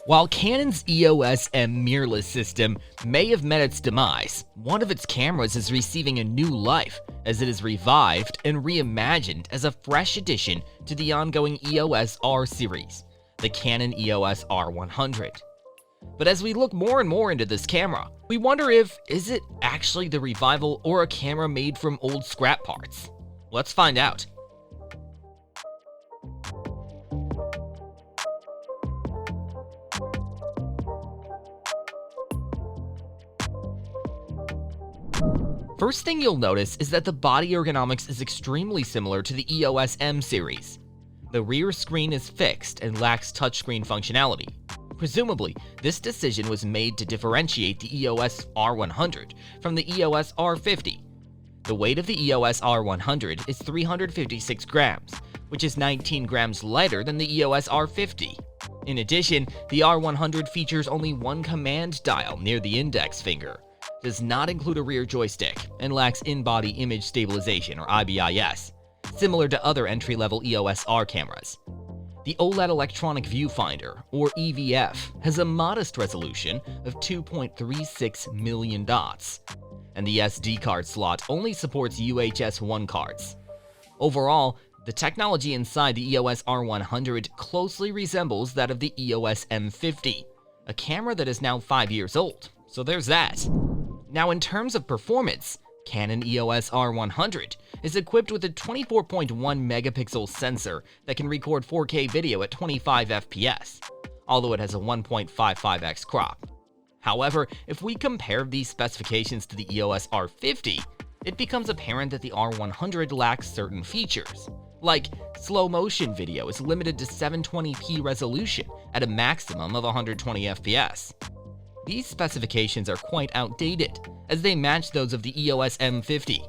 While Canon's EOS M mirrorless system may have met its demise, one of its cameras is receiving a new life as it is revived and reimagined as a fresh addition to the ongoing EOS R series, the Canon EOS R100. But as we look more and more into this camera, we wonder is it actually the revival or a camera made from old scrap parts? Let's find out. First thing you'll notice is that the body ergonomics is extremely similar to the EOS M series. The rear screen is fixed and lacks touchscreen functionality. Presumably, this decision was made to differentiate the EOS R100 from the EOS R50. The weight of the EOS R100 is 356 grams, which is 19 grams lighter than the EOS R50. In addition, the R100 features only one command dial near the index finger, does not include a rear joystick, and lacks in-body image stabilization or IBIS, similar to other entry-level EOS R cameras. The OLED electronic viewfinder, or EVF, has a modest resolution of 2.36 million dots, and the SD card slot only supports UHS 1 cards. Overall, the technology inside the EOS R100 closely resembles that of the EOS M50, a camera that is now 5 years old, so there's that. Now, in terms of performance, Canon EOS R100 is equipped with a 24.1 megapixel sensor that can record 4K video at 25 FPS, although it has a 1.55x crop. However, if we compare these specifications to the EOS R50, it becomes apparent that the R100 lacks certain features, like slow motion video is limited to 720p resolution at a maximum of 120 FPS. These specifications are quite outdated, as they match those of the EOS M50.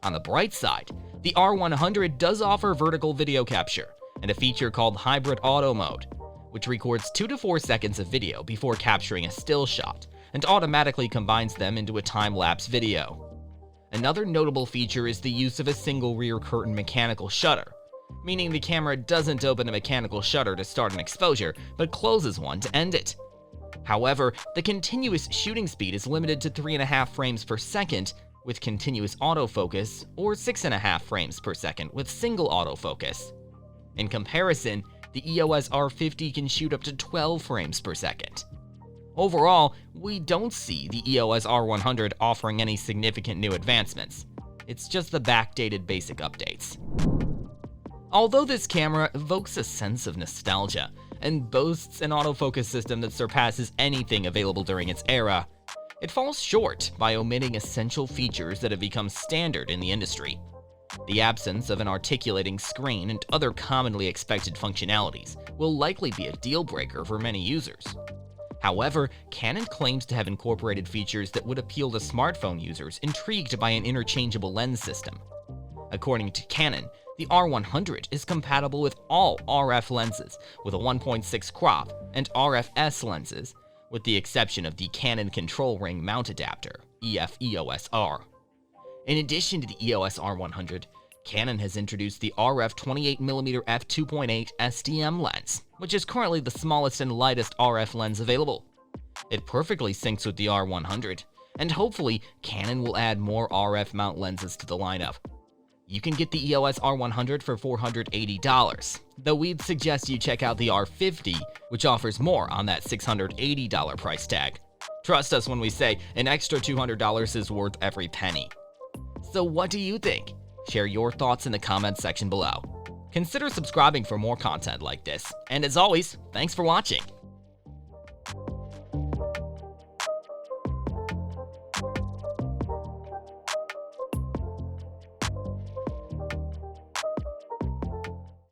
On the bright side, the R100 does offer vertical video capture and a feature called Hybrid Auto Mode, which records 2 to 4 seconds of video before capturing a still shot and automatically combines them into a time-lapse video. Another notable feature is the use of a single rear curtain mechanical shutter, meaning the camera doesn't open a mechanical shutter to start an exposure, but closes one to end it. However, the continuous shooting speed is limited to 3.5 frames per second with continuous autofocus, or 6.5 frames per second with single autofocus. In comparison, the EOS R50 can shoot up to 12 frames per second. Overall, we don't see the EOS R100 offering any significant new advancements. It's just the backdated basic updates. Although this camera evokes a sense of nostalgia and boasts an autofocus system that surpasses anything available during its era, it falls short by omitting essential features that have become standard in the industry. The absence of an articulating screen and other commonly expected functionalities will likely be a deal breaker for many users. However, Canon claims to have incorporated features that would appeal to smartphone users intrigued by an interchangeable lens system. According to Canon, the R100 is compatible with all RF lenses with a 1.6 crop and RFS lenses, with the exception of the Canon Control Ring Mount Adapter, EOS R. In addition to the EOS R100, Canon has introduced the RF 28mm f2.8 STM lens, which is currently the smallest and lightest RF lens available. It perfectly syncs with the R100, and hopefully Canon will add more RF mount lenses to the lineup. You can get the EOS R100 for $480, though we'd suggest you check out the R50, which offers more on that $680 price tag. Trust us when we say an extra $200 is worth every penny. So what do you think? Share your thoughts in the comments section below. Consider subscribing for more content like this, and as always, thanks for watching.